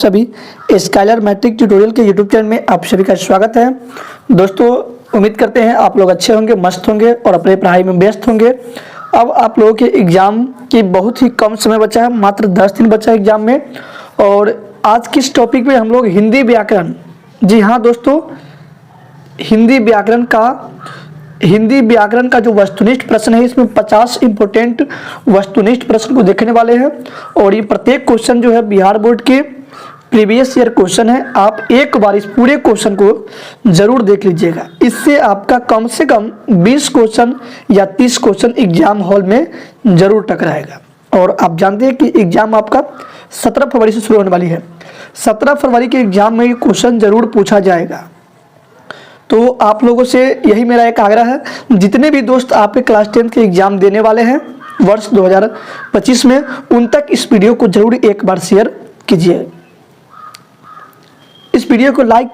सभी Skyler matric tutorial के YouTube channel में आप सभी का स्वागत है। दोस्तों, उम्मीद करते हैं आप लोग अच्छे होंगे, मस्त होंगे और अपने पढ़ाई में व्यस्त होंगे। अब आप लोगों के एग्ज़ाम की बहुत ही कम समय बचा है, मात्र 10 दिन बचा है एग्ज़ाम में। और आज किस टॉपिक पे हम लोग हिंदी व्याकरण, जी हाँ दोस्तों, हिंदी व्याकरण का जो वस्तुनिष्ठ प्रश्न है, इसमें 50 इंपोर्टेंट वस्तुनिष्ठ प्रश्न को देखने वाले हैं। और ये प्रत्येक क्वेश्चन जो है बिहार बोर्ड के प्रीवियस ईयर क्वेश्चन है। आप एक बार इस पूरे क्वेश्चन को जरूर देख लीजिएगा, इससे आपका कम से कम 20 क्वेश्चन या 30 क्वेश्चन एग्जाम हॉल में जरूर टकराएगा। और आप जानते हैं कि एग्जाम आपका 17 फरवरी से शुरू होने वाली है। 17 फरवरी के एग्जाम में ये क्वेश्चन जरूर पूछा जाएगा। तो आप लोगों से यही मेरा एक आग्रह है, जितने भी दोस्त आपके क्लास 10 के एग्जाम देने वाले हैं वर्ष 2025 में, उन तक इस वीडियो को जरूर एक बार शेयर कीजिए। इस वीडियो को लाइक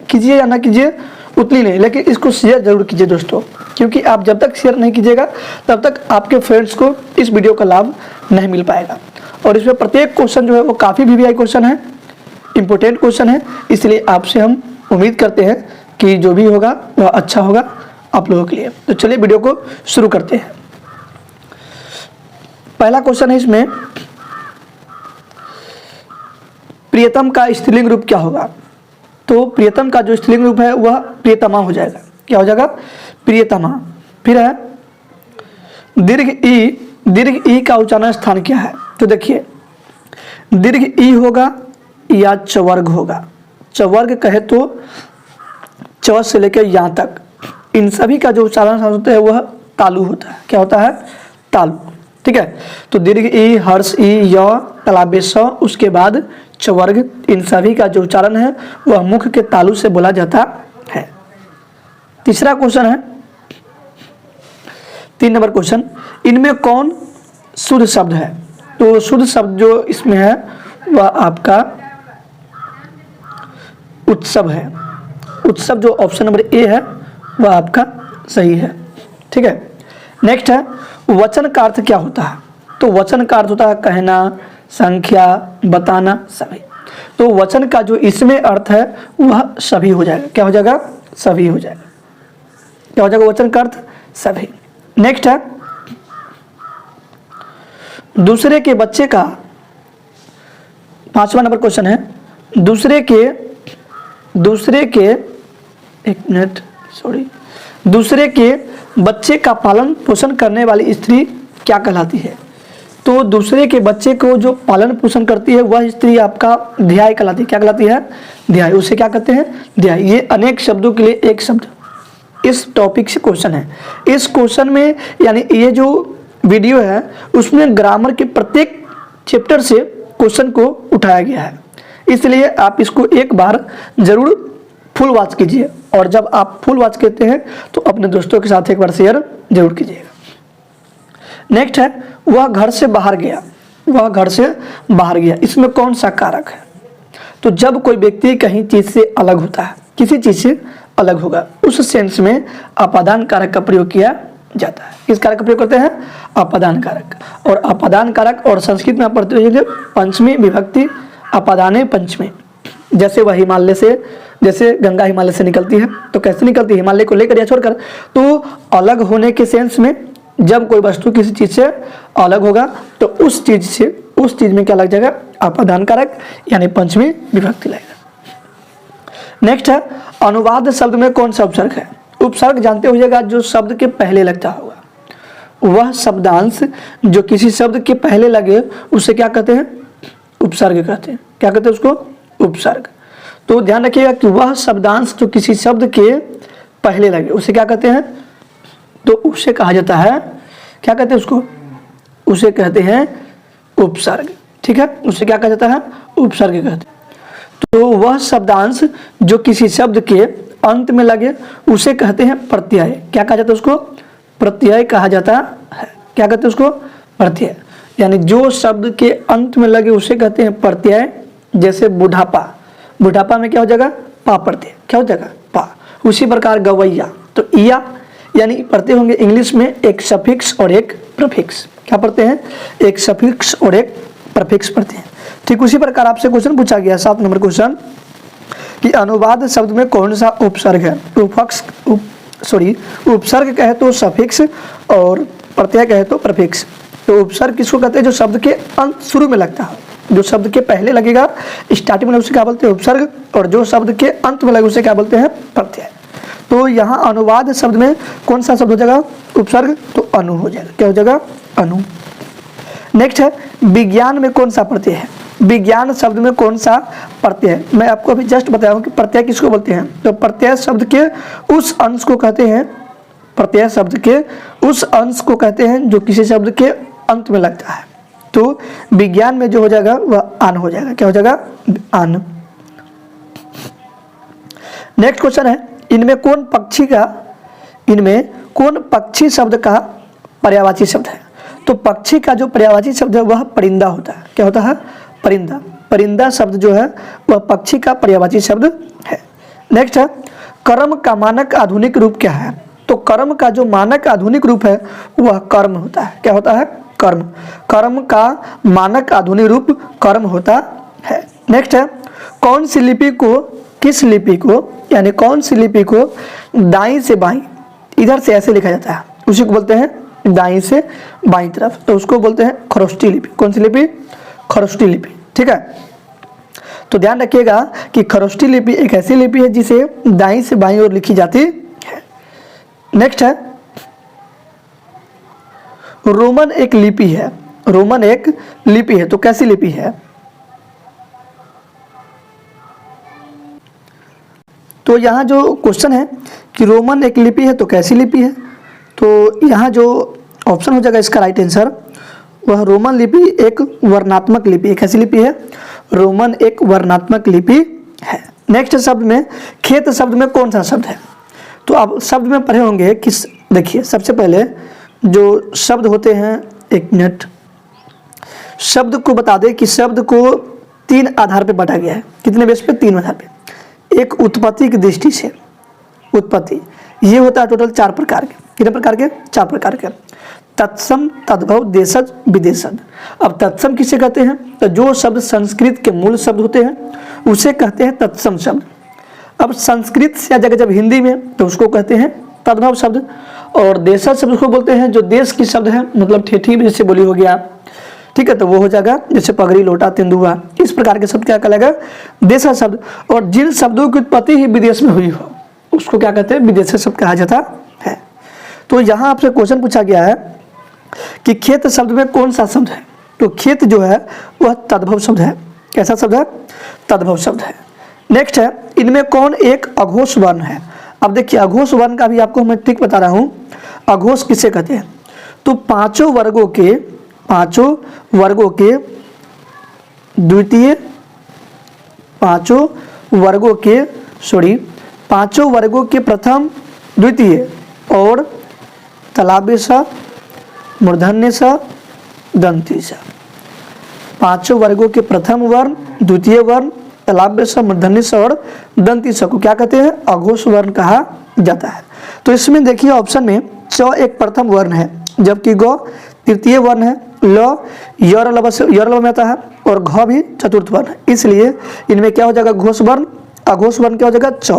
कीजिए या ना कीजिए उतनी नहीं, लेकिन इसको शेयर जरूर कीजिए दोस्तों, क्योंकि आप जब तक शेयर नहीं कीजिएगा तब तक आपके फ्रेंड्स को इस वीडियो का लाभ नहीं मिल पाएगा। और इसमें प्रत्येक क्वेश्चन जो है वो काफ़ी वीवीआई क्वेश्चन है, इंपॉर्टेंट क्वेश्चन है, इसलिए आपसे हम उम्मीद करते हैं कि जो भी होगा वह अच्छा होगा आप लोगों के लिए। तो चलिए वीडियो को शुरू करते हैं। पहला क्वेश्चन है इसमें, प्रियतम का स्त्रीलिंग रूप क्या होगा? तो प्रियतम का जो स्त्रीलिंग रूप है वह प्रियतमा हो जाएगा। क्या हो जाएगा? प्रियतमा। फिर है दीर्घ ई का उच्चारण स्थान क्या है? तो देखिए, दीर्घ ई होगा या चवर्ग होगा। चवर्ग कहे तो च से लेकर यहाँ तक, इन सभी का जो उच्चारण होता है वह तालु होता है। क्या होता है? तालु। ठीक है, तो दीर्घ ई, हर्ष ई, य, तलाबे स, उसके बाद चवर्ग, इन सभी का जो उच्चारण है वह मुख के तालु से बोला जाता है। तीसरा क्वेश्चन है, 3 नंबर क्वेश्चन, इनमें कौन शुद्ध शब्द है? तो शुद्ध शब्द जो इसमें है वह आपका उत्सव है। उत्सव जो ऑप्शन नंबर ए है वह आपका सही है। ठीक है, नेक्स्ट है, वचन का अर्थ क्या होता है? तो वचन का अर्थ होता है कहना, संख्या, बताना, सभी। तो वचन का जो इसमें अर्थ है वह सभी हो जाएगा। क्या हो जाएगा? सभी हो जाएगा। क्या हो जाएगा वचन का अर्थ? सभी। नेक्स्ट है, दूसरे के बच्चे का, 5वां नंबर क्वेश्चन है, दूसरे के बच्चे का पालन पोषण करने वाली स्त्री क्या कहलाती है? तो दूसरे के बच्चे को जो पालन पोषण करती है वह स्त्री आपका ध्याय कहलाती है। क्या कहलाती है? ध्याय। उसे क्या कहते हैं? ध्याय। ये अनेक शब्दों के लिए एक शब्द इस टॉपिक से क्वेश्चन है। इस क्वेश्चन में यानी ये जो वीडियो है उसमें ग्रामर के प्रत्येक चैप्टर से क्वेश्चन को उठाया गया है, इसलिए आप इसको एक बार जरूर फुल वॉच कीजिए। और जब आप फुल वॉच करते हैं तो अपने दोस्तों के साथ एक बार शेयर जरूर कीजिएगा। नेक्स्ट है, वह घर से बाहर गया। वह घर से बाहर गया, इसमें कौन सा कारक है? तो जब कोई व्यक्ति कहीं चीज से अलग होता है, किसी चीज से अलग होगा, उस सेंस में अपादान कारक का प्रयोग किया जाता है। किस कारक का प्रयोग करते हैं? अपादान कारक। और अपादान कारक और संस्कृत में आप पढ़ते हैं पंचमी विभक्ति अपादाने पंचमी। जैसे वह हिमालय से, जैसे गंगा हिमालय से निकलती है, तो कैसे निकलती है? हिमालय को लेकर या छोड़कर। तो अलग होने के सेंस में जब कोई वस्तु किसी चीज से अलग होगा तो उस चीज में क्या लग जाएगा? अपादान कारक यानी पंचमी विभक्ति लगेगा। नेक्स्ट है, अनुवाद शब्द में कौन सा उपसर्ग है? उपसर्ग जानते होइएगा जो शब्द के पहले लगता होगा, वह शब्दांश जो किसी शब्द के पहले लगे उसे क्या कहते हैं? उपसर्ग कहते हैं। क्या कहते हैं उसको? उपसर्ग। तो ध्यान रखिएगा कि वह शब्दांश जो किसी शब्द के पहले लगे उसे क्या कहते हैं? तो उसे कहा जाता है, क्या कहते हैं उसको? उसे कहते हैं उपसर्ग। ठीक है, उसे क्या कहा जाता है? उपसर्ग कहते हैं। तो वह शब्दांश जो किसी शब्द के अंत में लगे उसे कहते हैं प्रत्यय। क्या कहा जाता है उसको? प्रत्यय कहा जाता है। क्या कहते हैं उसको? प्रत्यय। यानी जो शब्द के अंत में लगे उसे कहते हैं प्रत्यय। जैसे बुढ़ापा, बुढ़ापा में क्या हो जाएगा? पा प्रत्यय। क्या हो जाएगा? पा। उसी प्रकार गवैया, तो इया यानी पढ़ते होंगे इंग्लिश में एक सफिक्स और एक प्रीफिक्स। क्या पढ़ते हैं? एक सफिक्स और एक प्रीफिक्स पढ़ते हैं। ठीक उसी प्रकार आपसे क्वेश्चन पूछा गया 7 नंबर क्वेश्चन कि अनुवाद शब्द में कौन सा उपसर्ग है? उपसर्ग कहे तो सफिक्स और प्रत्यय कहे तो प्रफिक्स। तो उपसर्ग किसको कहते हैं? जो शब्द के अंत शुरू में लगता है, जो शब्द के पहले लगेगा स्टार्टिंग में उसे क्या बोलते हैं? उपसर्ग। और जो शब्द के अंत में लगे उसे क्या बोलते हैं? प्रत्यय। तो यहाँ अनुवाद शब्द में कौन सा शब्द हो जाएगा? उपसर्ग। तो अनु हो जाएगा। क्या हो जाएगा? अनु। नेक्स्ट है विज्ञान में कौन सा प्रत्यय है? विज्ञान शब्द में कौन सा प्रत्यय है? मैं आपको अभी जस्ट बताया हूँ कि प्रत्यय किसको बोलते हैं। तो प्रत्यय शब्द के उस अंश को कहते हैं, प्रत्यय शब्द के उस अंश को कहते हैं जो किसी शब्द के अंत में लगता है। तो विज्ञान में जो हो जाएगा वह आन हो जाएगा। क्या हो जाएगा? आन। नेक्स्ट क्वेश्चन है इनमें कौन पक्षी शब्द का पर्यायवाची शब्द है? तो पक्षी का जो पर्यायवाची शब्द है वह परिंदा होता है। क्या होता है? परिंदा। परिंदा शब्द जो है वह पक्षी का पर्यायवाची शब्द है। नेक्स्ट है कर्म का मानक आधुनिक रूप क्या है? तो कर्म का जो मानक आधुनिक रूप है वह कर्म होता है। क्या होता है? कर्म। कर्म का मानक आधुनिक रूप कर्म होता है। नेक्स्ट है कौन सी लिपि को, किस लिपि को, यानी कौन सी लिपि को दाईं से बाईं, इधर से ऐसे लिखा जाता है, उसी को बोलते हैं दाईं से बाईं तरफ, तो उसको बोलते हैं खरोष्टी लिपि। कौन सी लिपि? खरोष्टी लिपि। ठीक है, तो ध्यान रखिएगा कि खरोष्टी लिपि एक ऐसी लिपि है जिसे दाईं से बाईं ओर लिखी जाती है। नेक्स्ट है रोमन एक लिपि है। रोमन एक लिपि है, तो कैसी लिपि है? तो यहाँ जो क्वेश्चन है कि रोमन एक लिपि है तो कैसी लिपि है, तो यहाँ जो ऑप्शन हो जाएगा इसका राइट आंसर वह रोमन लिपि एक वर्णात्मक लिपि है। कैसी लिपि है? रोमन एक वर्णात्मक लिपि है। नेक्स्ट शब्द में खेत शब्द में कौन सा शब्द है? तो आप शब्द में पढ़े होंगे कि देखिए सबसे पहले जो शब्द होते हैं, एक मिनट, शब्द को बता दें कि शब्द को 3 आधार पे बांटा गया है। कितने बेस पे? 3 आधार पे। एक उत्पत्ति की दृष्टि से, उत्पत्ति ये होता है टोटल 4 प्रकार के। कितने प्रकार के? 4 प्रकार के। तत्सम, तद्भव, देशज, विदेशज। अब तत्सम किसे कहते हैं? तो जो शब्द संस्कृत के मूल शब्द होते हैं उसे कहते हैं तत्सम शब्द। अब संस्कृत से जगह जब हिंदी में तो उसको कहते हैं तद्भव शब्द। और देशज शब्द उसको बोलते हैं जो देश की शब्द है, मतलब ठेठी में जैसे बोली हो गया, ठीक है, तो वो हो जाएगा जैसे पगड़ी, लोटा, तेंदुआ, इस प्रकार के शब्द क्या कहलाएगा? देशज शब्द। और जिन शब्दों की उत्पत्ति ही विदेश में हुई हो उसको क्या कहते हैं? विदेशी शब्द कहा जाता है। तो यहाँ आपसे क्वेश्चन पूछा गया है कि खेत शब्द में कौन सा शब्द है? तो खेत जो है वह तद्भव शब्द है। कैसा शब्द है? तद्भव शब्द है। नेक्स्ट है इनमें कौन एक अघोष वर्ण है? अब देखिए अघोष वर्ण का भी आपको मैं ठीक बता रहा हूँ। अघोष किसे कहते हैं? तो पांचों वर्गों के द्वितीय, पांचों वर्गों के प्रथम, द्वितीय और तालव्य स, मूर्धन्य स, दंती स। पांचों वर्गों के प्रथम वर्ण, द्वितीय वर्ण, तालव्य स, मूर्धन्य स और दंती स को क्या कहते हैं? अघोष वर्ण कहा जाता है। तो इसमें देखिए ऑप्शन में च एक प्रथम वर्ण है, जबकि ग तृतीय वर्ण है, ल यर में आता है और घ भी चतुर्थ वर्ण है। इसलिए इनमें क्या हो जाएगा? घोष वर्ण। अघोष वर्ण क्या हो जाएगा? च।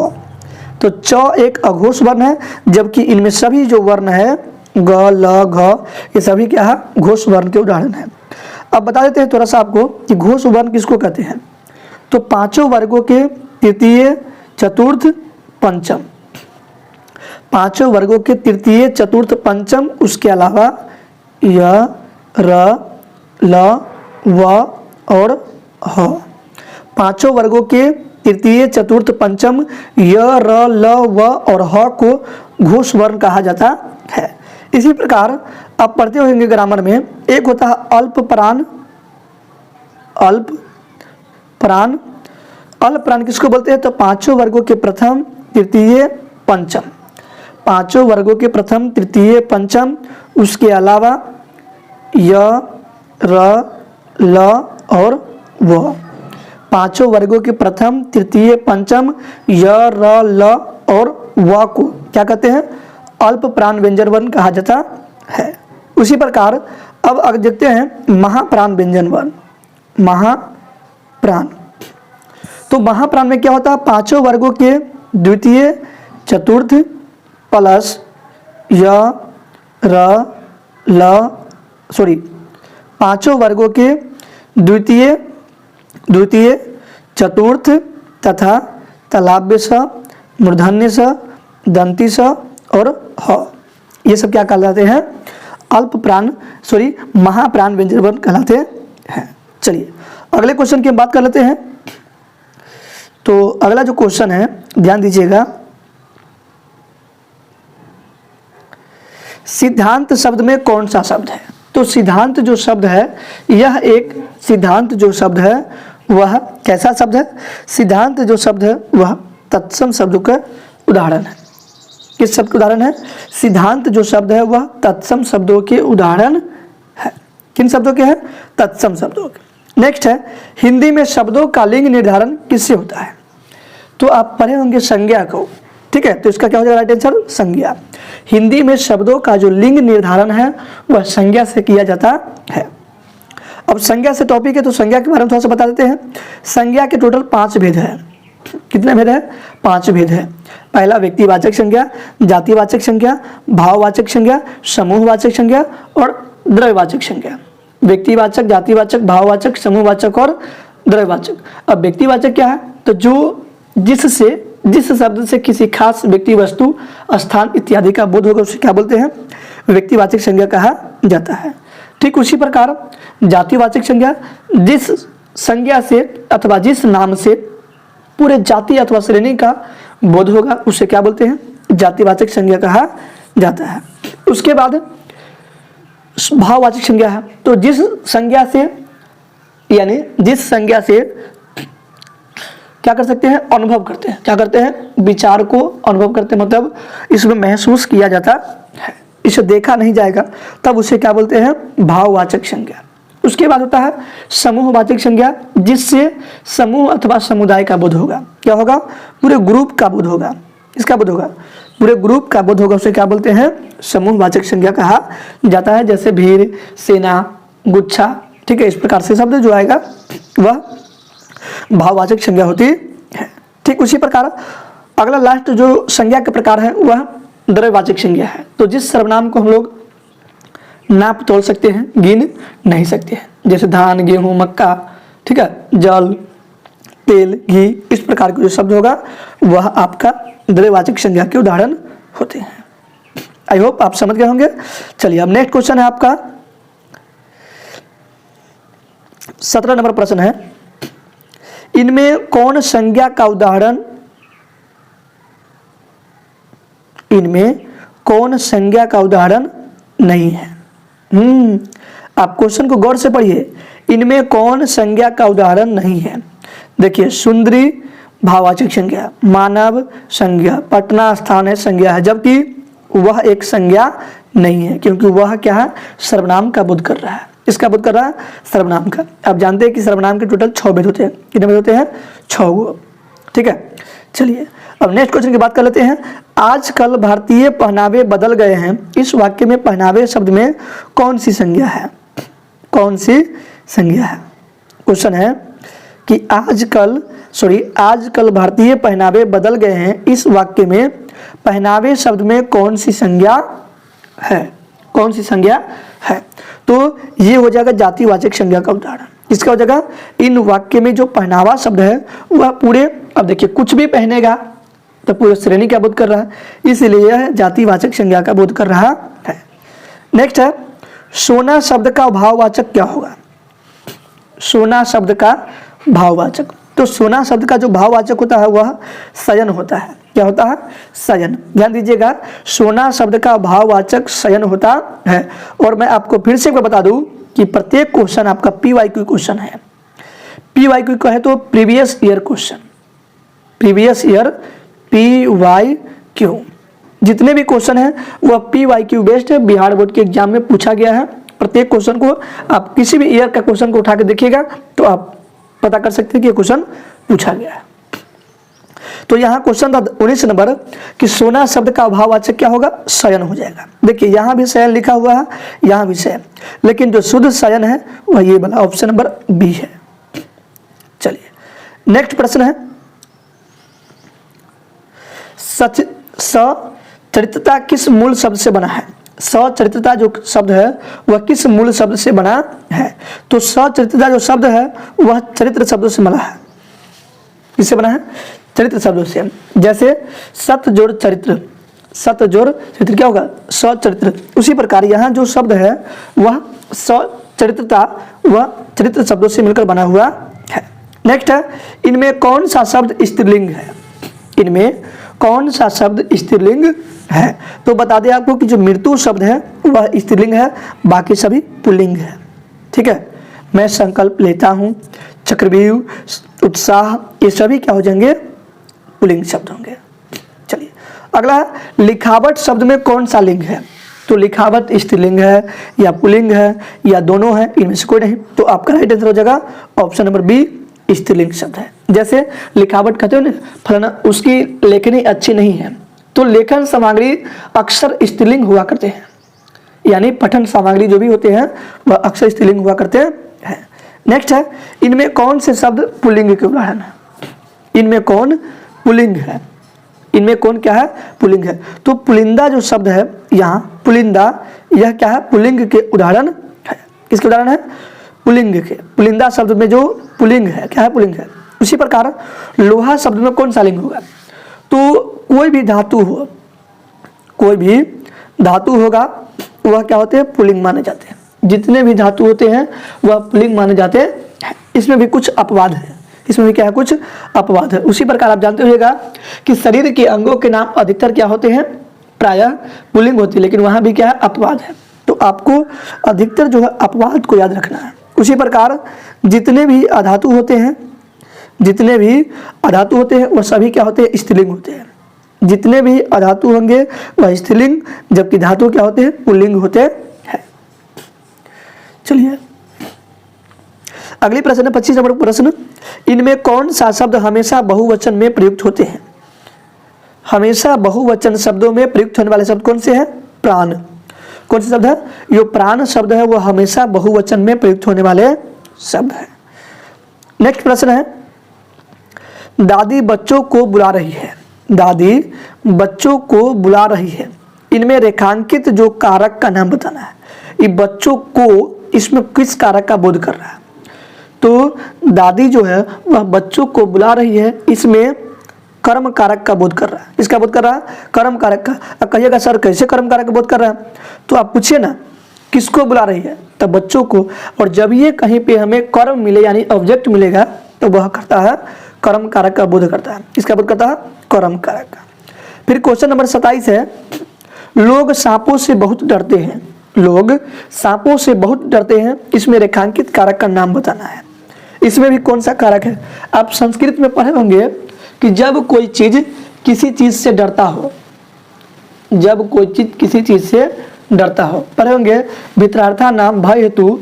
तो च एक अघोष वर्ण है, जबकि इनमें सभी जो वर्ण है ग, ल, घ, ये सभी क्या है? घोष वर्ण के उदाहरण है। अब बता देते हैं थोड़ा सा आपको कि घोष वर्ण किसको कहते हैं। तो पांचों वर्गों के तृतीय, चतुर्थ, पंचम, पांचों वर्गों के तृतीय, चतुर्थ, पंचम, उसके अलावा य, र, ल, व और ह। पांचों वर्गों के तृतीय, चतुर्थ, पंचम, य, र, ल, व और ह को घोष वर्ण कहा जाता है। इसी प्रकार आप पढ़ते होंगे ग्रामर में एक होता है अल्प प्राण। अल्प प्राण किसको बोलते हैं? तो पांचों वर्गों के प्रथम, तृतीय, पंचम, पांचों वर्गों के प्रथम, तृतीय, पंचम, उसके अलावा य, र, ल और व। पांचों वर्गों के प्रथम, तृतीय, पंचम, य, र, ल और व को क्या कहते हैं? अल्प प्राण व्यंजन वर्ण कहा जाता है। उसी प्रकार अब देखते हैं महाप्राण व्यंजन वर्ण। प्राण। तो महाप्राण में क्या होता है, पांचों वर्गों के द्वितीय चतुर्थ प्लस य र ल सॉरी पांचों वर्गों के द्वितीय चतुर्थ तथा तालव्य स, मूर्धन्य स, दंती स और ह, ये सब क्या कहलाते हैं, अल्प प्राण महाप्राण व्यंजन वर्ण कहलाते हैं। चलिए अगले क्वेश्चन की हम बात कर लेते हैं। तो अगला जो क्वेश्चन है ध्यान दीजिएगा, सिद्धांत शब्द में कौन सा शब्द है। तो सिद्धांत जो शब्द है, यह एक सिद्धांत जो शब्द है वह कैसा शब्द है, सिद्धांत जो शब्द है वह तत्सम शब्द का उदाहरण है। किस शब्द का उदाहरण है, सिद्धांत जो शब्द है वह तत्सम शब्दों के उदाहरण है। किन शब्दों के हैं, तत्सम शब्दों के। नेक्स्ट है, हिंदी में शब्दों का लिंग निर्धारण किससे होता है। तो आप पढ़े होंगे संज्ञा को, ठीक है, तो इसका क्या हो जाएगा, राइट आंसर संज्ञा। हिंदी में शब्दों का जो लिंग निर्धारण है वह संज्ञा से किया जाता है। अब संज्ञा से टॉपिक है तो संज्ञा के बारे में थोड़ा सा बता देते हैं। संज्ञा के टोटल 5 भेद है। कितने भेद है, 5 भेद है। पहला व्यक्तिवाचक संज्ञा, जातिवाचक संज्ञा, भाववाचक संज्ञा, समूहवाचक संज्ञा और द्रव्यवाचक संज्ञा। व्यक्तिवाचक, जातिवाचक, भाववाचक, समूहवाचक और द्रव्यवाचक। अब व्यक्तिवाचक क्या है, तो जो जिस शब्द से किसी खास व्यक्ति, वस्तु, स्थान इत्यादि का बोध होगा उसे क्या बोलते हैं, व्यक्तिवाचक संज्ञा कहा जाता है। ठीक उसी प्रकार जातिवाचक संज्ञा, जिस संज्ञा से अथवा जिस नाम से पूरे जाति अथवा श्रेणी का बोध होगा उसे क्या बोलते हैं, जातिवाचक संज्ञा कहा जाता है। उसके बाद भाववाचक संज्ञा है, तो जिस संज्ञा से क्या कर सकते हैं, अनुभव करते हैं, क्या करते हैं, विचार को अनुभव करते हैं, मतलब इसमें महसूस किया जाता है, इसे देखा नहीं जाएगा, तब उसे क्या बोलते हैं, भाववाचक संज्ञा। उसके बाद होता है समूहवाचक संज्ञा, जिससे समूह अथवा समुदाय का बोध होगा। क्या होगा, पूरे ग्रुप का बोध होगा। इसका बोध होगा, पूरे ग्रुप का बोध होगा, उसे क्या बोलते हैं, समूहवाचक संज्ञा कहा जाता है। जैसे भीड़, सेना, गुच्छा, ठीक है, इस प्रकार से शब्द जो आएगा वह भाववाचक संज्ञा होती है। ठीक उसी प्रकार अगला लास्ट जो संज्ञा के प्रकार है वह द्रव्यवाचक संज्ञा है। तो जिस सर्वनाम को हम लोग नाप तोल सकते हैं, गिन नहीं सकते हैं, जैसे धान, गेहूं, मक्का, ठीक है, जल, तेल, घी, इस प्रकार के जो शब्द होगा वह आपका द्रव्यवाचक संज्ञा के उदाहरण होते हैं। आई होप आप समझ गए होंगे। चलिए अब नेक्स्ट क्वेश्चन है आपका 17 नंबर प्रश्न है, इनमें कौन संज्ञा का उदाहरण नहीं है। आप क्वेश्चन को गौर से पढ़िए, इनमें कौन संज्ञा का उदाहरण नहीं है। देखिए, सुंदरी भाववाचक संज्ञा, मानव संज्ञा, पटना स्थान है संज्ञा है, जबकि वह एक संज्ञा नहीं है, क्योंकि वह क्या है, सर्वनाम का बोध कर रहा है। इसका बोध कर रहा है, सर्वनाम का। आप जानते हैं कि सर्वनाम के टोटल 6 भेद होते हैं। कितने भेद होते हैं, 6 गो, ठीक है। चलिए अब नेक्स्ट क्वेश्चन की बात कर लेते हैं। आजकल भारतीय पहनावे बदल गए हैं, इस वाक्य में पहनावे शब्द में कौन सी संज्ञा है, कौन सी संज्ञा है। क्वेश्चन है कि आजकल भारतीय पहनावे बदल गए हैं, इस वाक्य में पहनावे शब्द में कौन सी संज्ञा है, कौन सी संज्ञा है। तो ये हो जाएगा जातिवाचक संज्ञा का उदाहरण। इसका हो जाएगा, इन वाक्य में जो पहनावा शब्द है वह पूरे, अब देखिए कुछ भी पहनेगा तो पूरे श्रेणी का बोध कर रहा है, इसलिए यह जातिवाचक संज्ञा का बोध कर रहा है। नेक्स्ट है, सोना शब्द का भाववाचक क्या होगा। सोना शब्द का भाववाचक, तो सोना शब्द का जो भाववाचक होता है वह शयन होता है। क्या होता है, शयन। ध्यान दीजिएगा, सोना शब्द का भाववाचक शयन होता है। और मैं आपको फिर से बता दूं कि प्रत्येक क्वेश्चन आपका PYQ क्वेश्चन है। PYQ का है तो previous year question, previous year PYQ, जितने भी क्वेश्चन है वह PYQ बेस्ड है, बिहार बोर्ड के एग्जाम में पूछा गया है। प्रत्येक क्वेश्चन को आप किसी भी ईयर का क्वेश्चन को उठा के देखिएगा तो आप पता कर सकते हैं कि यह क्वेश्चन पूछा गया है। तो यहाँ क्वेश्चन था 19 नंबर कि सोना शब्द का भाववाचक क्या होगा, शयन हो जाएगा। देखिए यहाँ भी शयन लिखा हुआ है, यहाँ भी शयन, लेकिन जो शुद्ध शयन है वह ये वाला ऑप्शन नंबर B है। चलिए नेक्स्ट प्रश्न है, सचरित्रता किस मूल शब्द से बना है? सचरित्रता जो शब्द है वह किस मूल शब्द से बना है? तो सचरित्रता जो शब्द है वह चरित्र शब्दों से बना है। किससे बना है? चरित्र शब्दों से। जैसे सत जोड़ चरित्र, सत जोड़ चरित्र क्या होगा? सचरित्र। उसी प्रकार यहाँ जो शब्द है वह सचरित्रता वह चरित्र शब्दों से मिलकर बना हुआ है। नेक्स्ट है, इनमें कौन सा शब्द स्त्रीलिंग है? इनमें कौन सा शब्द स्त्रीलिंग है? तो बता दें आपको कि जो मृत्यु शब्द है वह स्त्रीलिंग है, बाकी सभी पुल्लिंग है। ठीक है, मैं संकल्प लेता हूँ, चक्रव्यूह, उत्साह, ये सभी क्या हो जाएंगे? पुल्लिंग शब्द होंगे। चलिए अगला है, लिखावट शब्द में कौन सा लिंग है? तो लिखावट स्त्रीलिंग है या पुल्लिंग है या दोनों है, इनमें से कोई नहीं। तो आपका राइट आंसर हो जाएगा ऑप्शन नंबर बी, स्त्रीलिंग शब्द है। जैसे लिखावट कहते हो ना, फलाना उसकी लेखनी अच्छी नहीं है, तो लेखन सामग्री अक्सर स्त्रीलिंग हुआ करते हैं, यानी पठन सामग्री जो भी होते हैं वह अक्सर स्त्रीलिंग हुआ करते हैं। नेक्स्ट है, इनमें कौन से शब्द पुल्लिंग के उदाहरण है? इनमें कौन पुल्लिंग है? इनमें कौन क्या है? पुल्लिंग है। तो पुलिंदा जो शब्द है यहाँ, पुलिंदा, यह क्या है? पुल्लिंग के उदाहरण है। किसके उदाहरण है? पुल्लिंग के। पुलिंदा शब्द में जो पुल्लिंग है, क्या है? पुल्लिंग है। उसी प्रकार लोहा शब्द में कौन सा लिंग होगा? तो कोई भी धातु हो, कोई भी धातु होगा वह क्या होते हैं? पुल्लिंग माने जाते हैं। जितने भी धातु होते हैं वह पुल्लिंग माने जाते हैं। इसमें भी कुछ अपवाद है, इसमें भी क्या है? कुछ अपवाद है। उसी प्रकार आप जानते होइएगा कि शरीर के अंगों के नाम अधिकतर क्या होते हैं? प्रायः पुल्लिंग होती है, लेकिन वहाँ भी क्या है? अपवाद है। तो आपको अधिकतर जो है अपवाद को याद रखना है। उसी प्रकार जितने भी अधातु होते हैं, जितने भी अधातु होते हैं वह सभी क्या होते हैं? स्त्रीलिंग होते हैं। जितने भी अधातु होंगे वह स्त्रीलिंग, जबकि धातु क्या होते हैं? पुल्लिंग होते हैं। चलिए अगली प्रश्न है 25 नंबर प्रश्न, इनमें कौन सा शब्द हमेशा बहुवचन में प्रयुक्त होते हैं? हमेशा बहुवचन शब्दों में प्रयुक्त होने वाले शब्द कौन से हैं? प्राण। कौन सा शब्द है? जो प्राण शब्द है वह हमेशा बहुवचन में प्रयुक्त होने वाले शब्द है। नेक्स्ट प्रश्न है, दादी बच्चों को बुला रही है। दादी बच्चों को बुला रही है, इनमें रेखांकित जो कारक का नाम बताना है। ये बच्चों को, इसमें किस कारक का बोध कर रहा है? तो दादी जो है वह बच्चों को बुला रही है, इसमें कर्म कारक का बोध कर रहा है। इसका बोध कर रहा है? कर्म कारक का। अब कहिएगा सर कैसे कर्म कारक का बोध कर रहा है? तो आप पूछिए ना, किसको बुला रही है? तब बच्चों को। और जब ये कहीं पे हमें कर्म मिले यानी ऑब्जेक्ट मिलेगा तो वह करता है कर्म कारक का बोध करता है। इसका बोध करता है? कर्म कारक का। फिर क्वेश्चन नंबर 27 है, लोग सांपों से बहुत डरते हैं। लोग सांपों से बहुत डरते हैं, इसमें रेखांकित कारक का नाम बताना है। इसमें भी कौन सा कारक है? आप संस्कृत में पढ़े होंगे कि जब कोई चीज किसी चीज से डरता हो, जब कोई चीज किसी चीज से डरता हो, पढ़े होंगे वित्रार्था नाम भय हेतु,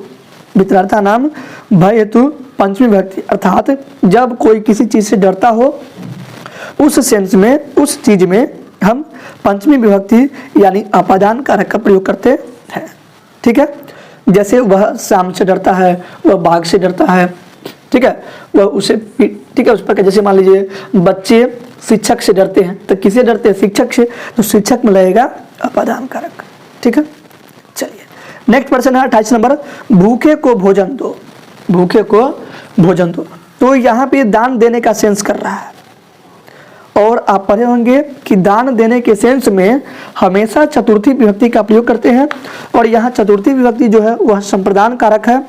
वित्रार्था नाम भय हेतु पंचमी विभक्ति, अर्थात जब कोई किसी चीज से डरता हो उस सेंस में, उस चीज में हम पंचमी विभक्ति यानी अपादान कारक का प्रयोग करते हैं। ठीक है, जैसे वह शाम से डरता है, वह बाघ से डरता है, ठीक है, वह उसे, ठीक है, उस पर जैसे मान लीजिए बच्चे शिक्षक से डरते हैं, तो किसे डरते हैं? शिक्षक से, तो शिक्षक में लगेगा अपादान कारक। ठीक है, चलिए नेक्स्ट प्रश्न है 28 नंबर, भूखे को भोजन दो। भूखे को भोजन दो, तो यहाँ पे दान देने का सेंस कर रहा है। और आप पढ़े होंगे कि दान देने के सेंस में हमेशा चतुर्थी विभक्ति का प्रयोग करते हैं, और यहाँ चतुर्थी विभक्ति जो है वह संप्रदान कारक है,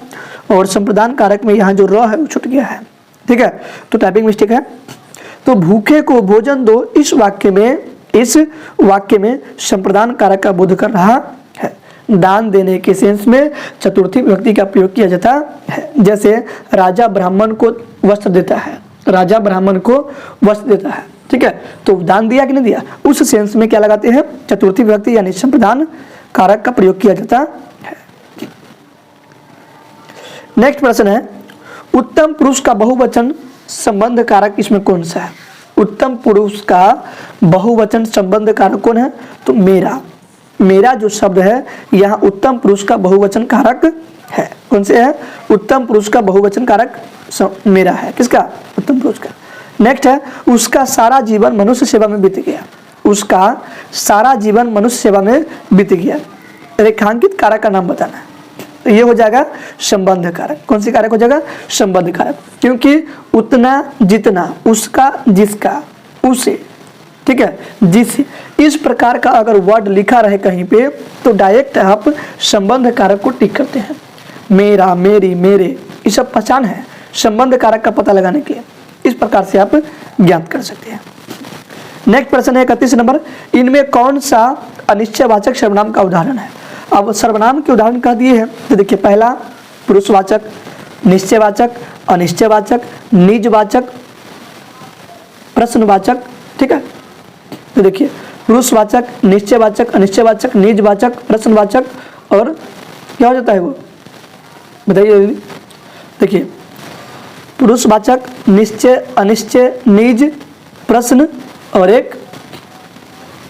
और संप्रदान कारक में यहाँ जो र है वो छूट गया है। ठीक है, तो टाइपिंग मिस्टेक है। तो भूखे को भोजन दो, इस वाक्य में संप्रदान कारक का बोध कर रहा है। दान देने के सेंस में चतुर्थी विभक्ति का प्रयोग किया जाता है। जैसे राजा ब्राह्मण को वस्त्र देता है, राजा ब्राह्मण को वस्त्र देता है। ठीक है, तो दान दिया कि नहीं दिया, उस सेंस में क्या लगाते हैं? चतुर्थी विभक्ति यानी संप्रदान कारक का प्रयोग किया जाता है। नेक्स्ट प्रश्न है, उत्तम पुरुष का बहुवचन संबंध कारक इसमें कौन सा है? उत्तम पुरुष का बहुवचन संबंध कारक कौन है? तो मेरा। मेरा जो शब्द है यहाँ उत्तम पुरुष का बहुवचन कारक है। कौन से है? उत्तम पुरुष का बहुवचन कारक मेरा है, किसका? उत्तम पुरुष का। नेक्स्ट है उसका सारा जीवन मनुष्य सेवा में बीत गया। उसका सारा जीवन मनुष्य सेवा में बीत गया। रेखांकित कारक का नाम बताना है, तो ये हो जाएगा संबंध कारक। कौन सी कारक हो जाएगा? संबंध कारक, क्योंकि उतना, जितना, उसका, जिसका, उसे, ठीक है, जिस, इस प्रकार का अगर वर्ड लिखा रहे कहीं पे तो डायरेक्ट आप संबंध कारक को टिक करते हैं। मेरा, मेरी, मेरे, ये सब पहचान है संबंध कारक का पता लगाने के लिए। इस प्रकार से आप ज्ञात कर सकते हैं। नेक्स्ट प्रश्न है 31 नंबर, इनमें कौन सा अनिश्चयवाचक सर्वनाम का उदाहरण है? अब सर्वनाम के उदाहरण कह दिए हैं, तो देखिए पहला पुरुषवाचक, निश्चयवाचक, अनिश्चयवाचक, निजवाचक, प्रश्नवाचक, ठीक है। तो देखिए पुरुषवाचक, निश्चयवाचक, अनिश्चयवाचक, निजवाचक, प्रश्नवाचक और क्या हो जाता है वो बताइए। देखिए पुरुषवाचक, निश्चय, अनिश्चय, निज, प्रश्न और एक,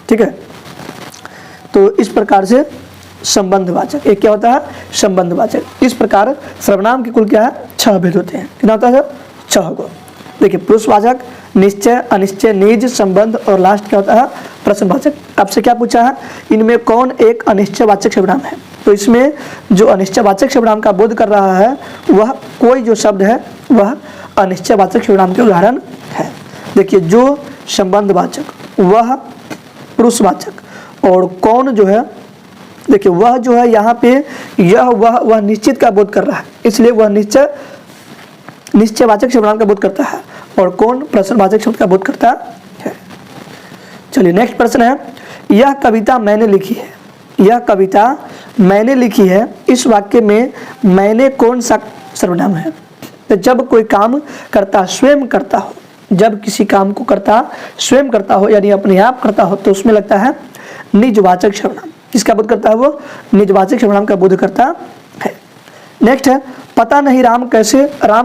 ठीक है। तो इस प्रकार से संबंधवाचक, एक क्या होता है? संबंधवाचक। इस प्रकार सर्वनाम के कुल क्या है? 6 भेद होते हैं। कितना होता है? 6 को। देखिए पुरुषवाचक, निश्चय, अनिश्चय, निज, संबंध और लास्ट क्या होता है? प्रश्नवाचक। आपसे क्या पूछा है? इनमें कौन एक अनिश्चयवाचक सर्वनाम है? तो इसमें जो अनिश्चयवाचक सर्वनाम का बोध कर रहा है वह कोई जो शब्द है वह अनिश्चयवाचक सर्वनाम के उदाहरण है। देखिए जो संबंधवाचक, वह पुरुषवाचक और कौन जो है, देखिए वह जो है यहाँ पे यह वह निश्चित का बोध कर रहा है, इसलिए वह निश्चयवाचक सर्वनाम का बोध करता है और कौन प्रश्नवाचक शब्द का बोध करता है। चलिए नेक्स्ट प्रश्न है, यह कविता मैंने लिखी है। यह कविता मैंने लिखी है, इस वाक्य में मैंने कौन सा सर्वनाम है? तो जब कोई काम करता स्वयं करता हो, जब किसी काम को करता स्वयं करता हो यानी अपने आप करता हो तो उसमें लगता है निजवाचक सर्वनाम। किसका बोध करता है? वो निजवाचक सर्वनाम का बोध करता है। नेक्स्ट है, पता नहीं राम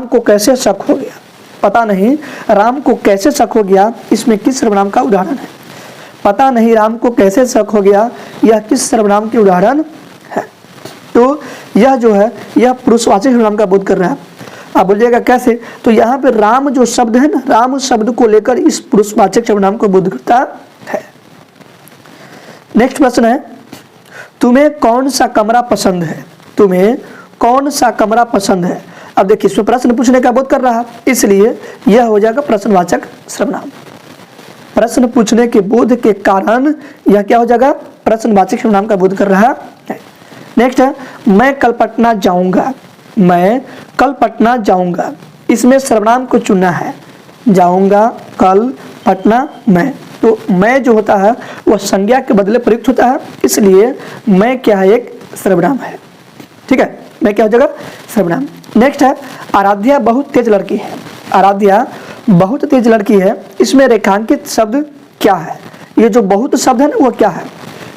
को कैसे शक हो गया। पता नहीं राम को कैसे शक हो गया, इसमें किस सर्वनाम का उदाहरण है? पता नहीं राम को कैसे शक हो गया, यह किस सर्वनाम के उदाहरण है? तो यह जो है यह पुरुषवाचक सर्वनाम का बोध कर रहा है। आप बोलिएगा कैसे? तो यहाँ पे राम जो शब्द है ना, राम शब्द को लेकर इस पुरुषवाचक सर्वनाम को बोध करता है। नेक्स्ट प्रश्न है, तुम्हें कौन सा कमरा पसंद है? तुम्हें कौन सा कमरा पसंद है? अब देखिए इसमें प्रश्न पूछने का बोध कर रहा है, इसलिए यह हो जाएगा प्रश्नवाचक सर्वनाम। प्रश्न पूछने के बोध के कारण यह क्या हो जाएगा? प्रश्नवाचक सर्वनाम का बोध कर रहा है। नेक्स्ट है, मैं कल पटना जाऊंगा। मैं कल पटना जाऊंगा, इसमें सर्वनाम को चुनना है। जाऊंगा, कल, पटना, मैं। तो मैं जो होता है वह संज्ञा के बदले प्रयुक्त होता है, इसलिए मैं क्या है? एक सर्वनाम है। ठीक है, मैं क्या हो जाएगा? सर्वनाम। नेक्स्ट है, आराध्या बहुत तेज लड़की है। आराध्या बहुत तेज लड़की है, इसमें रेखांकित शब्द क्या है? ये जो बहुत शब्द है ना वह क्या है?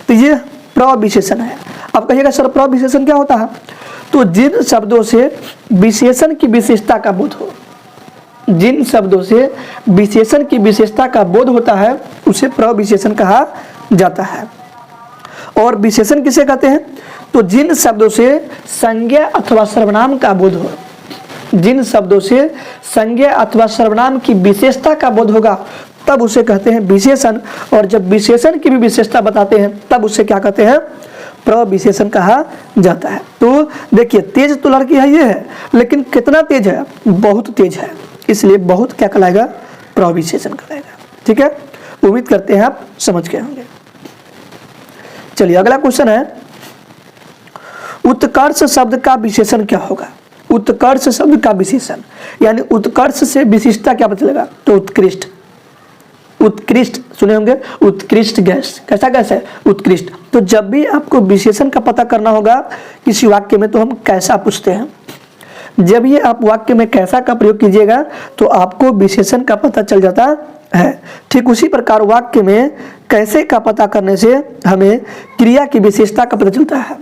तो ये प्रविशेषण है। अब कहिएगा सर प्रविशेषण क्या होता है? तो जिन शब्दों से विशेषण की विशेषता का बोध हो, जिन शब्दों से विशेषण की विशेषता का बोध होता है उसे प्रविशेषण कहा जाता है। और विशेषण किसे कहते हैं? तो जिन शब्दों से संज्ञा अथवा सर्वनाम का बोध हो, जिन शब्दों से संज्ञा अथवा सर्वनाम की विशेषता का बोध होगा तब उसे कहते हैं विशेषण। और जब विशेषण की भी विशेषता बताते हैं तब उसे क्या कहते हैं? प्रविशेषण कहा जाता है। तो देखिए तेज तो लड़की है ये है, लेकिन कितना तेज है? बहुत तेज है, इसलिए बहुत क्या कहलाएगा? प्रविशेषण कहलाएगा। ठीक है, उम्मीद करते हैं आप समझ गए होंगे। चलिए अगला क्वेश्चन है, उत्कर्ष शब्द का विशेषण क्या होगा? उत्कर्ष शब्द का विशेषण यानी उत्कर्ष से विशिष्टता क्या पता चलेगा? तो उत्कृष्ट। उत्कृष्ट सुने होंगे, उत्कृष्ट गैस। कैसा गैस है? उत्कृष्ट। तो जब भी आपको विशेषण का पता करना होगा किसी वाक्य में तो हम कैसा पूछते हैं। जब ये आप वाक्य में कैसा का प्रयोग कीजिएगा तो आपको विशेषण का पता चल जाता है। ठीक उसी प्रकार वाक्य में कैसे का पता करने से हमें क्रिया की विशेषता का पता चलता है,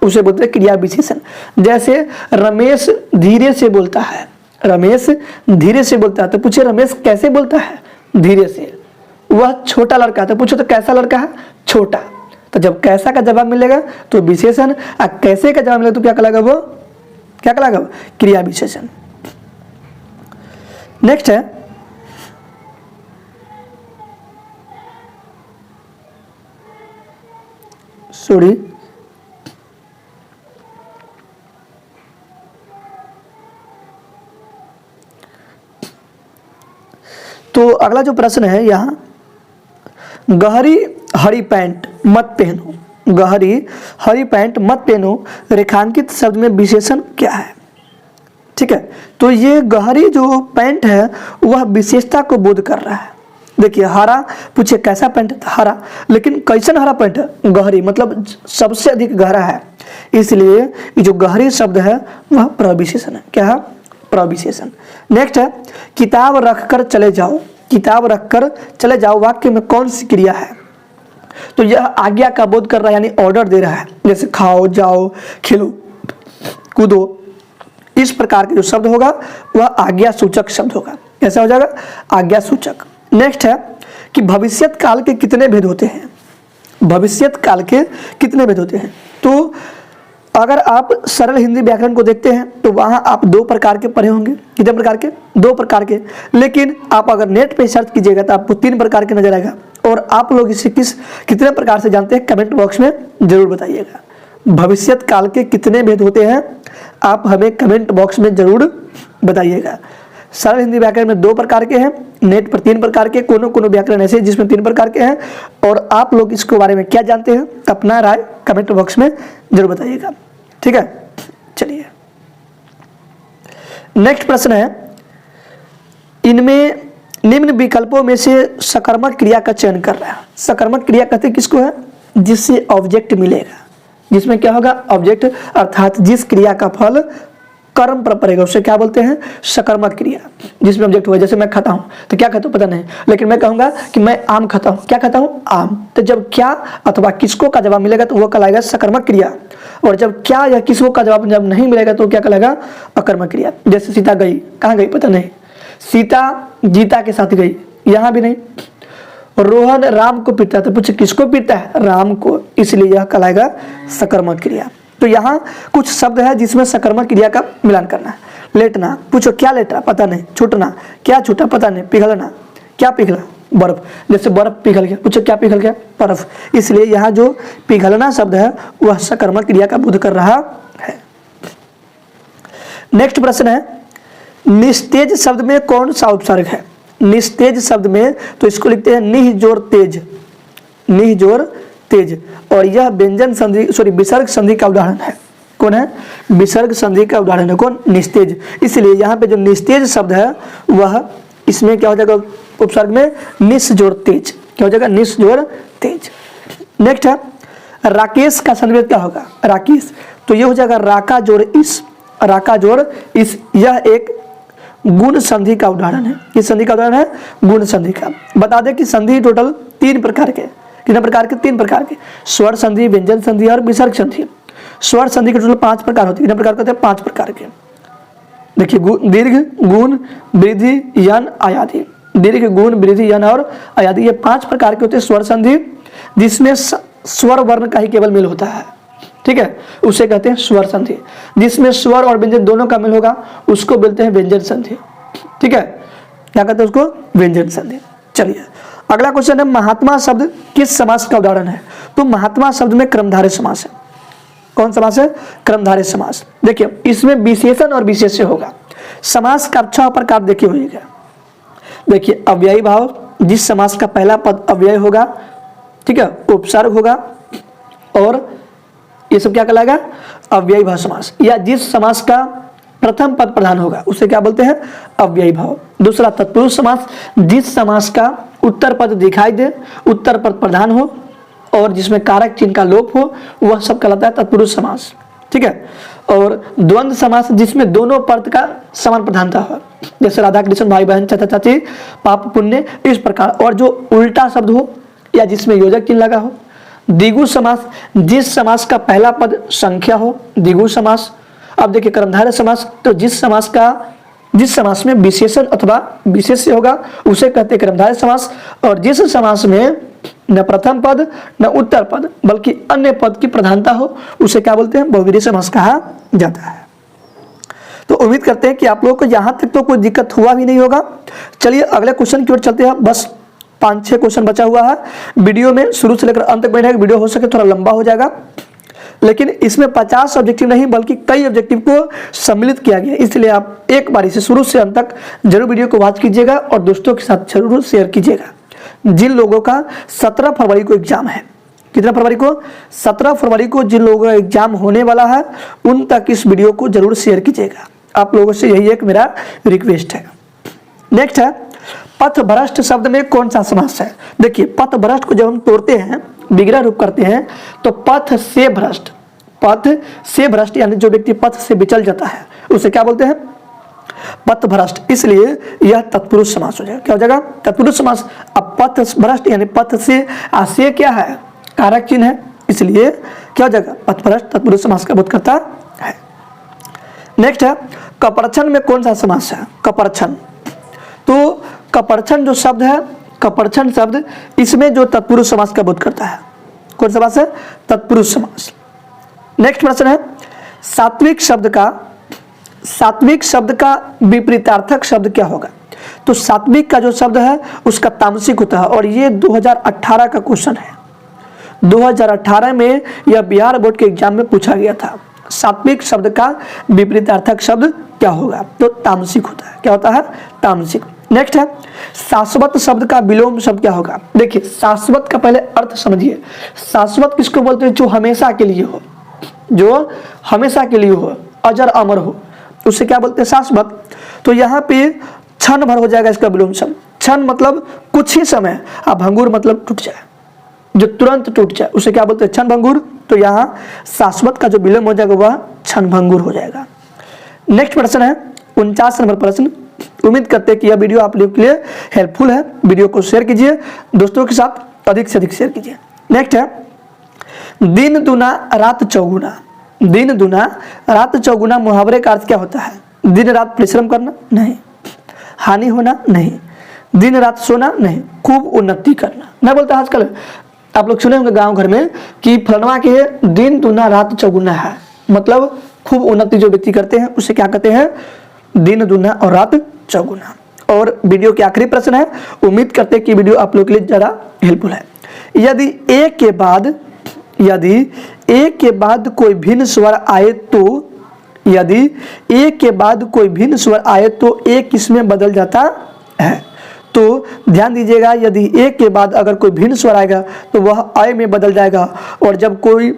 उसे बोलते हैं क्रिया विशेषण। जैसे रमेश धीरे से बोलता है। रमेश धीरे से बोलता है तो पूछे रमेश कैसे बोलता है? धीरे से। वह छोटा लड़का है तो पूछो तो कैसा लड़का है? छोटा। तो जब कैसा का जवाब मिलेगा तो विशेषण, और कैसे का जवाब मिलेगा तो क्या कहलाएगा? वो क्या कहलाएगा? क्रिया विशेषण। नेक्स्ट है सॉरी तो अगला जो प्रश्न है यहाँ, गहरी हरी पैंट मत पहनो, गहरी हरी पैंट मत पहनो रेखांकित शब्द में विशेषण क्या है। ठीक है, तो ये गहरी जो पैंट है वह विशेषता को बोध कर रहा है। देखिए हरा, पूछे कैसा पैंट है, हरा, लेकिन कैसन हरा पैंट है, गहरी, मतलब सबसे अधिक गहरा है, इसलिए ये जो गहरी शब्द है वह प्रविशेषण है। क्या है, प्रविशेषण। नेक्स्ट है किताब रखकर चले जाओ, किताब रखकर चले जाओ वाक्य में कौन सी क्रिया है। तो यह आज्ञा का बोध कर रहा है, यानी ऑर्डर दे रहा है, जैसे खाओ, जाओ, खेलो, कूदो, इस प्रकार के जो शब्द होगा वह आज्ञा सूचक शब्द होगा। कैसा हो जाएगा, आज्ञा सूचक। नेक्स्ट है कि भविष्यत काल के कितने भेद होते हैं, भविष्यत काल के कितने भेद होते हैं। तो अगर आप सरल हिंदी व्याकरण को देखते हैं तो वहाँ आप 2 प्रकार के पढ़े होंगे। कितने प्रकार के, 2 प्रकार के। लेकिन आप अगर नेट पे सर्च कीजिएगा तो आपको 3 प्रकार के नजर आएगा। और आप लोग इसे कितने प्रकार से जानते हैं कमेंट बॉक्स में जरूर बताइएगा। भविष्यत काल के कितने भेद होते हैं आप हमें कमेंट बॉक्स में जरूर बताइएगा। सरल हिंदी व्याकरण में 2 प्रकार के हैं, नेट पर 3 प्रकार के, कोनो व्याकरण ऐसे जिसमें 3 प्रकार के हैं। और आप लोग इसके बारे में क्या जानते हैं, अपना राय कमेंट बॉक्स में जरूर बताइएगा। ठीक है, चलिए नेक्स्ट प्रश्न है, इनमें निम्न विकल्पों में से सकर्मक क्रिया का चयन कर रहा है। सकर्मक क्रिया कहते किसको है, जिससे ऑब्जेक्ट मिलेगा, जिसमें क्या होगा, ऑब्जेक्ट, अर्थात जिस क्रिया का फल कर्म पर पड़ेगा उसे क्या बोलते हैं, सकर्मक क्रिया। जिसमें ऑब्जेक्ट हुआ, जैसे मैं खाता हूं तो क्या खाता हूं पता नहीं, लेकिन मैं कहूंगा कि मैं आम खाता हूं, क्या खाता हूं, आम। तो जब क्या अथवा किसको का जवाब मिलेगा तो वह कहलाएगा सकर्मक क्रिया। और जब क्या या किसको का जवाब जब नहीं मिलेगा तो क्या कहलाएगा, अकर्मक क्रिया। जैसे सीता गई, कहाँ गई पता नहीं, सीता गीता के साथ गई, यहाँ भी नहीं। रोहन राम को पीटता है, तो पूछे किसको पीटता है, राम को, इसलिए यह कहलाएगा सकर्मक क्रिया। तो यहाँ कुछ शब्द है जिसमें सकर्मक क्रिया का मिलान करना है। लेटना, पूछो क्या लेटा पता नहीं, छूटना, क्या छूटा पता नहीं, पिघलना, क्या पिघला, बर्फ, जैसे बर्फ पिघल गया, पूछो क्या पिघल गया, बर्फ। इसलिए यहाँ जो पिघलना शब्द है वह सकर्मक क्रिया का बोध कर रहा है। नेक्स्ट प्रश्न है, निस्तेज शब्द में कौन सा उपसर्ग है। निस्तेज शब्द में तो इसको लिखते हैं निह जोर तेज, निह जोर तेज। और यह व्यंजन संधि विसर्ग संधि का उदाहरण है। कौन है, विसर्ग संधि का उदाहरण है कौन, निस्तेज। इसलिए यहाँ पे जो निस्तेज शब्द है वह इसमें क्या हो जाएगा, उपसर्ग में निस जोर तेज, क्या हो जाएगा, निस जोर तेज। नेक्स्ट है राकेश का संधि क्या होगा, राकेश, तो ये हो जाएगा राका जोड़ इस, राका जोड़ इस। यह एक गुण संधि का उदाहरण है। किस संधि का उदाहरण है, गुण संधि का। बता दें कि संधि टोटल 3 प्रकार के, कितने प्रकार के, 3 प्रकार के, स्वर संधि, व्यंजन संधि और विसर्ग संधि। स्वर संधि के टोटल 5 प्रकार होते हैं। कितने प्रकार होते हैं, 5 प्रकार के। देखिए दीर्घ, गुण, वृद्धि, यन, आयादी। दीर्घ, गुण, वृद्धि, यन और आयादी, ये 5 प्रकार के होते हैं स्वर संधि, जिसमें स्वर वर्ण का ही केवल मेल होता है। ठीक है, उसे कहते हैं स्वर संधि। जिसमें स्वर और व्यंजन दोनों का मेल होगा उसको बोलते हैं व्यंजन संधि। ठीक है, क्या कहते हैं उसको, व्यंजन संधि। चलिए अगला क्वेश्चन है, महात्मा शब्द किस समास का उदाहरण है। तो महात्मा शब्द में कर्मधारय समास है। कौन समास है, कर्मधारय समास। देखिए इसमें विशेषण और विशेष्य होगा। समास का 6 प्रकार देखिए होगा। देखिए अव्ययी भाव, जिस समास का पहला पद अव्यय होगा, ठीक है, उपसर्ग होगा, और ये सब क्या कहलाएगा, अव्ययी भाव समास। या जिस समास का प्रथम पद प्रधान होगा उसे क्या बोलते हैं, अव्ययी भाव। दूसरा तत्पुरुष समास, जिस समास का उत्तर पद दिखाई दे, उत्तर पद प्रधान हो और जिसमें कारक चिन्ह का लोप हो, वह सब कहलाता है तत्पुरुष समास। ठीक है, और द्वंद्व समास, जिसमें दोनों पद का समान प्रधानता हो, जैसे राधा कृष्ण, भाई बहन, चाचा चाची, पाप पुण्य, इस प्रकार। और जो उल्टा शब्द हो या जिसमें योजक चिन्ह लगा हो। द्विगु समास, जिस समास का पहला पद संख्या हो, द्विगु समास। अब देखिए कर्मधारय समास, तो जिस समास में विशेषण अथवा विशेष्य होगा उसे कहते हैं कर्मधारय समास। और जिस समास में न प्रथम पद न उत्तर पद बल्कि अन्य पद की प्रधानता हो उसे क्या बोलते हैं, बहुव्रीहि समास कहा जाता है। तो उम्मीद करते हैं कि आप लोगों को यहाँ तक तो कोई दिक्कत हुआ भी नहीं होगा। चलिए अगले क्वेश्चन की ओर चलते हैं। बस 5-6 क्वेश्चन बचा हुआ है। वीडियो में शुरू से लेकर अंत तक बने रहेगा। वीडियो हो सके थोड़ा लंबा हो जाएगा, लेकिन इसमें 50 ऑब्जेक्टिव नहीं बल्कि कई ऑब्जेक्टिव को सम्मिलित किया गया, इसलिए आप एक बार इसे शुरू से अंत तक जरूर वीडियो को वॉच कीजिएगा और दोस्तों के साथ जरूर शेयर कीजिएगा। जिन लोगों का 17 फरवरी को एग्जाम है, कितना फरवरी को? 17 फरवरी को जिन लोगों का एग्जाम होने वाला है उन तक इस वीडियो को जरूर शेयर कीजिएगा। आप लोगों से यही एक मेरा रिक्वेस्ट है। नेक्स्ट है पथभ्रष्ट शब्द में कौन सा समास है? देखिए पथभ्रष्ट को जब हम तोड़ते हैं, विग्रह रूप करते हैं, तो पथ से भ्रष्ट, पथ से भ्रष्ट यानी जो व्यक्ति पथ से विचल जाता है उसे क्या बोलते हैं? पथभ्रष्ट। इसलिए यह तत्पुरुष समास हो जाएगा। क्या हो जाएगा? तत्पुरुष समास। अब पथ भ्रष्ट यानी पथ से, आशय क्या है? कारक चिन्ह है, इसलिए क्या हो जाएगा? पथभ्रष्ट तत्पुरुष समास का बोध करता है। नेक्स्ट है कपरछन में कौन सा समास है? कपरछन। तो कपरछन जो शब्द है, कपरछन शब्द, इसमें जो तत्पुरुष समास का बोध करता है, कौन सा समास है? तत्पुरुष समास। नेक्स्ट प्रश्न है सात्विक शब्द का विपरीतार्थक शब्द क्या होगा? तो सात्विक का जो शब्द है उसका तामसिक होता है और ये 2018 का क्वेश्चन है। 2018 में यह बिहार बोर्ड के एग्जाम में पूछा गया था। सात्विक शब्द का विपरीतार्थक शब्द क्या होगा? तो तामसिक होता है। क्या होता है? तामसिक। नेक्स्ट है शाश्वत शब्द का विलोम शब्द क्या होगा? देखिए शाश्वत का पहले अर्थ समझिए। शाश्वत किसको बोलते हैं? जो हमेशा के लिए हो, जो हमेशा के लिए हो, अजर अमर हो, उसे क्या बोलते हैं? शाश्वत। तो यहाँ पे क्षण भर हो जाएगा इसका विलोम शब्द। क्षण मतलब कुछ ही समय, और भंगुर मतलब टूट जाए, जो तुरंत टूट जाए, उसे क्या बोलते हैं? क्षण भंगुर। तो यहाँ शाश्वत का जो विलोम हो जाएगा वह क्षण भंगुर हो जाएगा। नेक्स्ट प्रश्न है 49 नंबर प्रश्न। उम्मीद करते हैं कि यह वीडियो आप लोगों के लिए हेल्पफुल है। वीडियो को शेयर कीजिए, दोस्तों के साथ अधिक से अधिक शेयर कीजिए। नेक्स्ट है दिन दुना रात चौगुना। दिन दुना रात चौगुना मुहावरे का अर्थ क्या होता है? दिन रात परिश्रम करना? नहीं। हानि होना? नहीं। दिन रात सोना? नहीं। खूब उन्नति करना। मैं बोलता हूं आजकल आप लोग सुने होंगे गांव घर में कि फलनवा के दिन दुना रात चौगुना है, मतलब खूब उन्नति जो व्यक्ति करते हैं उसे क्या कहते हैं? दिन दुना और रात चौगुना। और वीडियो के आखिरी प्रश्न है, उम्मीद करते हैं कि वीडियो आप लोग के लिए ज़्यादा हेल्पफुल है। यदि एक के बाद कोई भिन्न स्वर आए तो, यदि एक के बाद कोई भिन्न स्वर आए तो एक किसमें बदल जाता है? तो ध्यान दीजिएगा, यदि एक के बाद अगर कोई भिन्न स्वर आएगा तो वह अय में बदल जाएगा, और जब कोई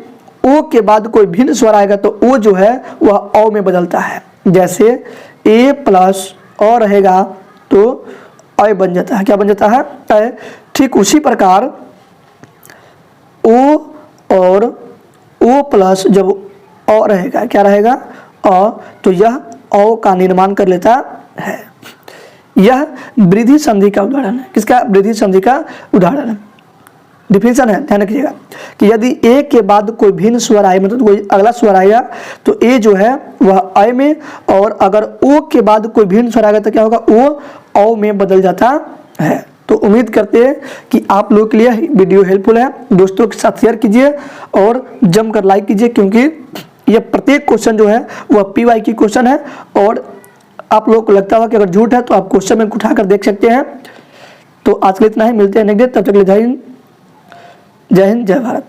ओ के बाद कोई भिन्न स्वर आएगा तो ओ जो है वह औ में बदलता है। जैसे ए प्लस ओ रहेगा तो अय बन जाता है। क्या बन जाता है? अय। ठीक उसी प्रकार ओ और ओ प्लस जब अ रहेगा, क्या रहेगा? अ, तो यह औ का निर्माण कर लेता है। यह वृद्धि संधि का उदाहरण है। किसका? वृद्धि संधि का उदाहरण है। डिफिनेशन है, ध्यान रखिएगा कि यदि ए के बाद कोई भिन्न स्वर आए, मतलब कोई अगला स्वर आएगा तो ए जो है वह अय में, और अगर ओ के बाद कोई भिन्न स्वर आएगा तो क्या होगा? ओ औ में बदल जाता है। तो उम्मीद करते हैं कि आप लोगों के लिए वीडियो हेल्पफुल है। दोस्तों के साथ शेयर कीजिए और जमकर लाइक कीजिए, क्योंकि यह प्रत्येक क्वेश्चन जो है वह PY की क्वेश्चन है, और आप लोगों को लगता होगा कि अगर झूठ है तो आप क्वेश्चन में उठाकर देख सकते हैं। तो आज के लिए इतना ही, मिलते हैं नेक्स्ट डे। तब तक के लिए जय हिंद, जय भारत।